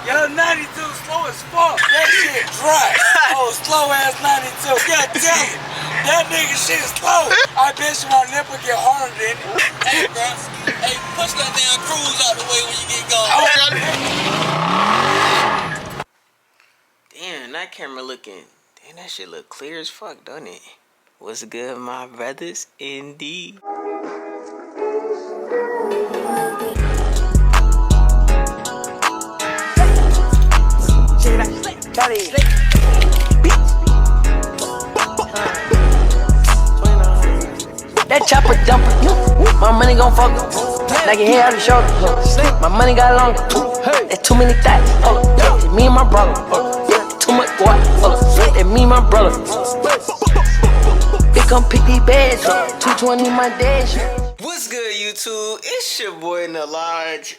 Yo, 92 slow as fuck. That shit dry. Oh, slow ass 92. God damn it. That nigga shit slow. I bet you my nipple get harder than it. Hey, bro. Hey, push that damn cruise out the way when you get going. Damn, that camera looking. Damn, that shit look clear as fuck, don't it? What's good, my brothers? Indeed. That chopper jumper, my money gon' fuck up. Knock your head out the shoulder. My money got longer. That's too many thoughts. It's me and my brother. Too much boy. That's me and my brother. Bitch, come pick these bags up. 220 my dash. What's good, YouTube? It's your boy in the lodge.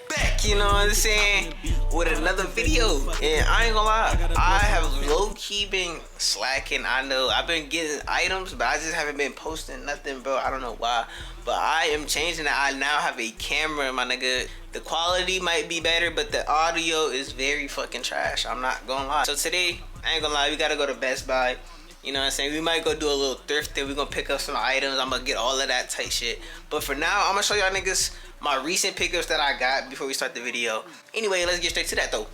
Back, you know what I'm saying, with another video. And I ain't gonna lie, I have low-key been slacking. I know I've been getting items, but I just haven't been posting nothing, bro. I don't know why, but I am changing it. I now have a camera, my nigga. The quality might be better, but the audio is very fucking trash. I'm not gonna lie. So today, I ain't gonna lie, we gotta go to Best Buy. You know what I'm saying? We might go do a little thrifting. We're gonna pick up some items. I'm gonna get all of that tight shit. But for now, I'm gonna show y'all niggas my recent pickups that I got before we start the video. Anyway, let's get straight to that though.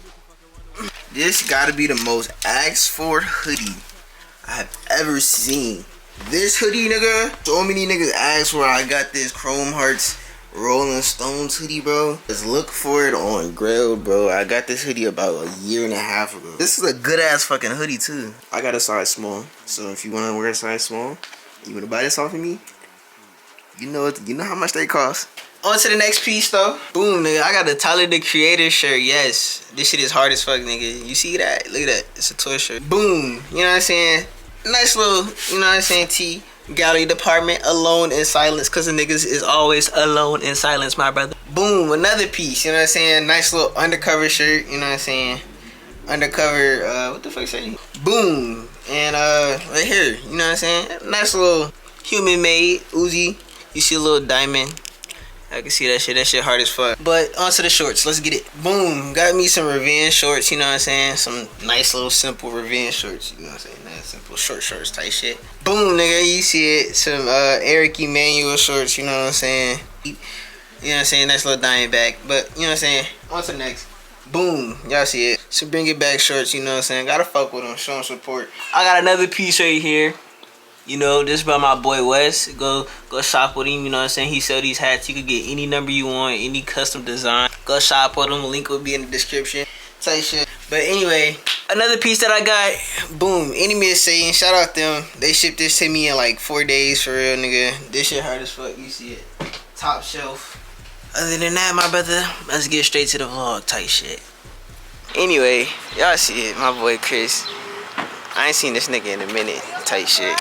This gotta be the most asked for hoodie I have ever seen. This hoodie, nigga. So many niggas asked where I got this Chrome Hearts Rolling Stones hoodie, bro. Just look for it on Grail, bro. I got this hoodie about a year and a half ago. This is a good ass fucking hoodie too. I got a size small, so if you want to wear a size small, you want to buy this off of me, you know how much they cost. On to the next piece though. Boom, nigga. I got a Tyler the Creator shirt. Yes, this shit is hard as fuck, nigga. You see that? Look at that. It's a toy shirt. Boom. You know what I'm saying? Nice little, you know what I'm saying, tee. Gallery department, alone in silence, cause the niggas is always alone in silence, my brother. Boom, another piece, you know what I'm saying? Nice little undercover shirt, you know what I'm saying? Undercover, what the fuck say? Boom, and right here, you know what I'm saying? Nice little human made Uzi. You see a little diamond. I can see that shit hard as fuck. But onto the shorts, let's get it. Boom, got me some Revenge shorts, you know what I'm saying? Some nice little simple Revenge shorts, you know what I'm saying? Nice simple short shorts type shit. Boom, nigga, you see it. Some Eric Emanuel shorts, you know what I'm saying? You know what I'm saying? Nice little Diamondback. But, you know what I'm saying? On to the next. Boom, y'all see it. So bring it back shorts, you know what I'm saying? Gotta fuck with them, show them support. I got another piece right here. You know, this is by my boy Wes. Go shop with him, you know what I'm saying? He sell these hats. You could get any number you want, any custom design. Go shop with him. Link will be in the description. Type shit. But anyway, another piece that I got. Boom. Enemy is saying, shout out them. They shipped this to me in like 4 days for real, nigga. This shit hard as fuck. You see it. Top shelf. Other than that, my brother, let's get straight to the vlog type shit. Anyway, y'all see it. My boy Chris. I ain't seen this nigga in a minute type shit.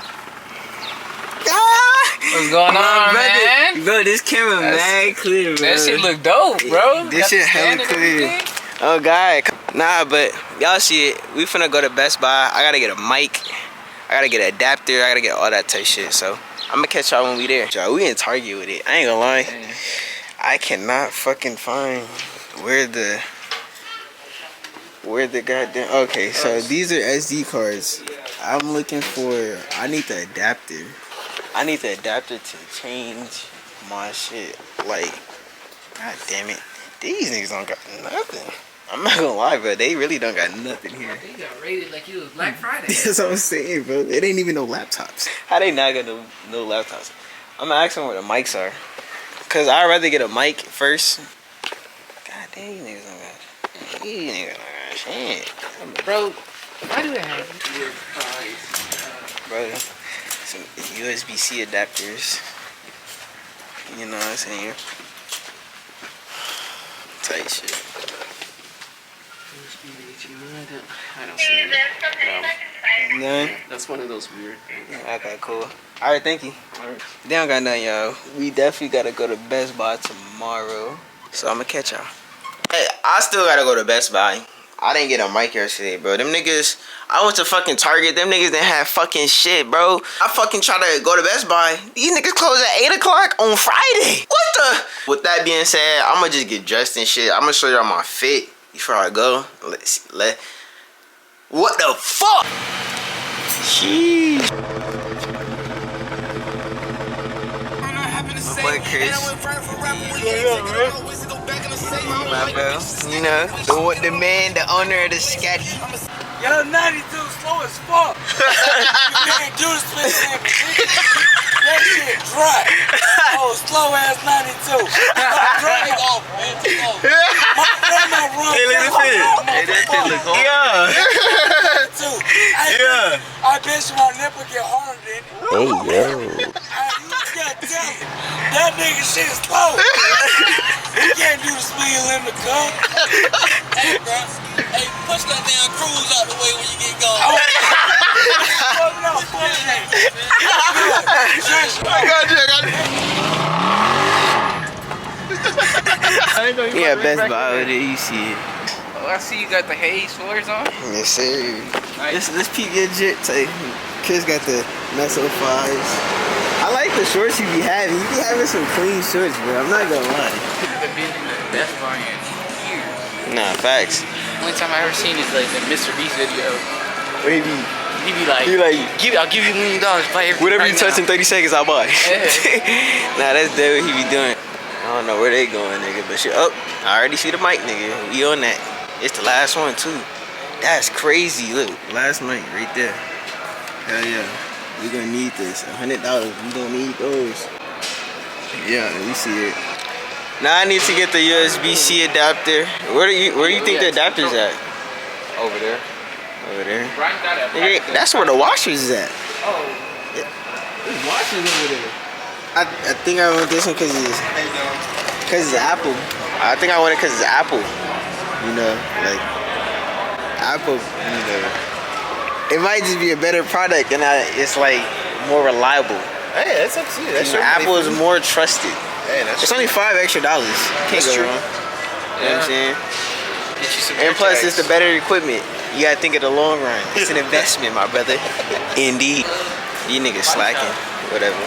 What's going on, man? Bro, this camera mad clear, bro. That shit look dope, bro. This shit hella clear. Oh, God. Nah, but y'all see it. We finna go to Best Buy. I gotta get a mic. I gotta get an adapter. I gotta get all that type shit. So, I'm gonna catch y'all when we there. Y'all, we in Target with it. I ain't gonna lie. I cannot fucking find where the goddamn... Okay, so these are SD cards. I'm looking for... I need the adapter. I need the adapter to change my shit. Like, god damn it. These niggas don't got nothing. I'm not gonna lie, bro. They really don't got nothing here. They got rated like it was Black Friday. That's what I'm saying, bro. It ain't even no laptops. How they not got no laptops? I'm gonna ask them where the mics are. Cause I'd rather get a mic first. God damn, these niggas don't got shit. These niggas don't got shit. Bro, why do they have Bro. Some USB-C adapters, you know what I'm saying? Tight shit. I don't see it. No. None? That's one of those weird things. Okay, cool. Alright, thank you. They don't got nothing, y'all. We definitely gotta go to Best Buy tomorrow. So I'm gonna catch y'all. Hey, I still gotta go to Best Buy. I didn't get a mic yesterday, bro. Them niggas, I went to fucking Target. Them niggas didn't have fucking shit, bro. I fucking tried to go to Best Buy. These niggas close at 8 o'clock on Friday. What the? With that being said, I'm gonna just get dressed and shit. I'm gonna show y'all my fit before I go. Let's see. What the fuck? Sheesh. My boy Chris. My bro. You know, the man, the owner of the Scatty. Yo, 92 slow as fuck. You can't do the split second. That shit dry. Oh, slow ass 92. Drag off, man. My grandma runs. Hey, look at this shit. Hey, that shit look hard. Yeah. I bet you my nipple get harder than it. Hey, yo. God damn it. That nigga shit is slow. You can't do the speed limit, cuz. Hey, bro. Hey, push that damn cruise out the way when you get going. I got you. Yeah, Best Buy over there, you see it. Oh, I see you got the Hayes sweaters on. Yes, sir. Nice. Let's peep your jit. Chris got the Meso 5s. I like the shorts you be having. You be having some clean shorts, bro. I'm not gonna lie. I've been in the Best Buy in years. Nah, facts. Only time I ever seen is like the Mr. Beast video. Maybe. He be like, I'll give you $1 million. Buy everything Whatever right you touch now. in 30 seconds, I'll buy. Yeah. Nah, that's dead what he be doing. I don't know where they going, nigga. But shit, oh, I already see the mic, nigga. We on that. It's the last one, too. That's crazy. Look, last mic right there. Hell yeah. We gonna need this. $100. We gonna need those. Yeah, we see it. Now I need to get the USB-C adapter. Where do you think the adapter's at? Over there. Over there. Right, Nigga, that's where the washers is at. Oh. There's washers over there. I think I want this one because it's Apple. I think I want it because it's Apple. You know, like Apple. You know, it might just be a better product and it's like more reliable. Hey, that's up to you. That's your Apple is more trusted. Hey, that's It's only $5 extra. Can't go true. wrong. You know what I'm saying? Get you some And plus, it's AirTags. the better equipment. You gotta think of the long run. It's an investment, my brother. Indeed. You niggas slacking. Whatever.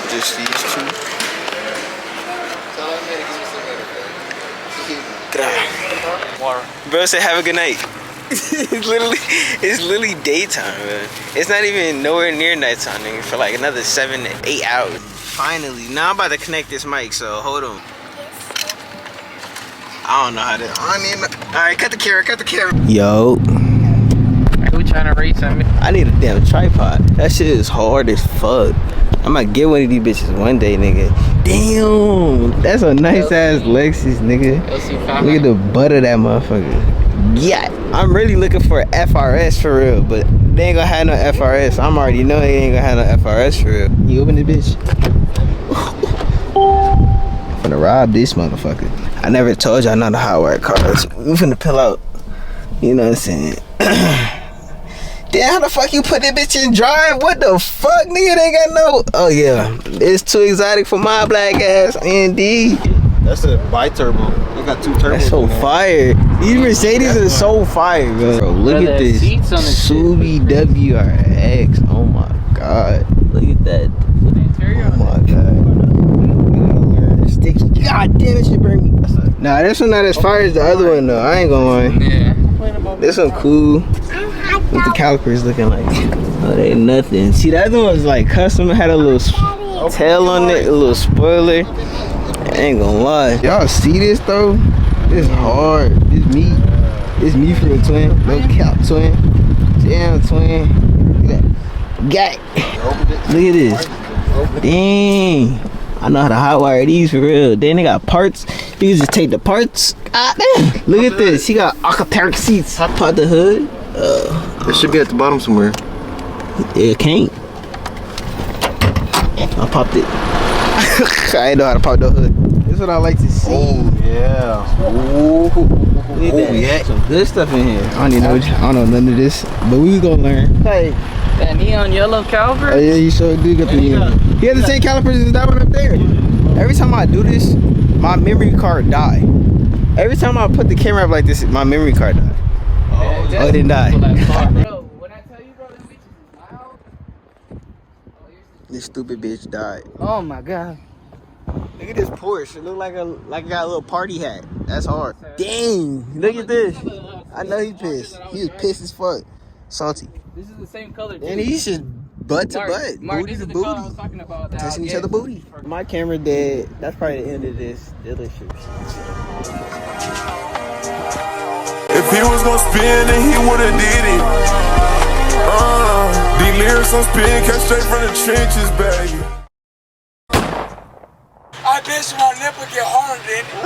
Just these two. Water. Bro said, have a good night. It's literally daytime, man. It's not even nowhere near nighttime, nigga, for like another 7 to 8 hours. Finally, now I'm about to connect this mic, so hold on. I don't know how to. Alright, cut the camera. Yo. We trying to rate something. I need a damn tripod. That shit is hard as fuck. I might get one of these bitches one day, nigga. Damn, that's a nice ass Lexus, nigga. Look at the butt of that motherfucker. Yeah, I'm really looking for an FRS for real, but they ain't gonna have no FRS. I'm already know they ain't gonna have no FRS for real. You open the bitch? I'm finna rob this motherfucker. I never told y'all not to hotwire cars. We finna pull out. You know what I'm saying? Damn, how the fuck you put that bitch in drive? What the fuck, nigga? They ain't got no. Oh yeah, it's too exotic for my black ass. Indeed. That's a bi-turbo. They got 2 turbos. That's so fire. These Mercedes are so fire, bro. Look at this. Subi WRX. Oh my god. Look at that. Oh my god. Sticky. God damn, it should burn me. Nah, this one not as fire as the other one though. I ain't gonna lie. Yeah. This one cool. What the calipers looking like? Oh, they nothing. See, that one was like custom. It had a little tail on it, a little spoiler. I ain't gonna lie. Y'all see this though? It's hard. It's me. It's me for a twin. No cap twin. Damn twin. Look at that. Got it. Look at this. Dang. I know how to hotwire these for real. Then they got parts. You can just take the parts. God damn. Look at this. He got Alcantara seats. Pop the hood. It should be at the bottom somewhere. It can't. I popped it. I ain't know how to pop the hood. This is what I like to see. Oh yeah. Ooh. Look at that. Yeah. Some good stuff in here. I don't know none of this, but we gonna learn. Hey. That neon yellow caliper? Oh yeah, you sure do got the neon. He has the same calipers as that one up there. Every time I do this, my memory card die. Every time I put the camera up like this, my memory card die. Oh, it didn't die. Bro, when I tell you, bro, this bitch is loud. This stupid bitch died. Oh my god. Look at this Porsche. It look like it got a little party hat. That's hard. Dang. Look at this. I know he pissed. He was pissed as fuck. Salty. This is the same color. And he's just butt to butt. Mark, Booty this to is the color I was booty. talking about. Touching each other booty. My camera dead. That's probably the end of this dealership. If he was gonna spin, then he would've did it. The lyrics on spin, catch straight from the trenches, baby. I bet you my nipple get harder than it.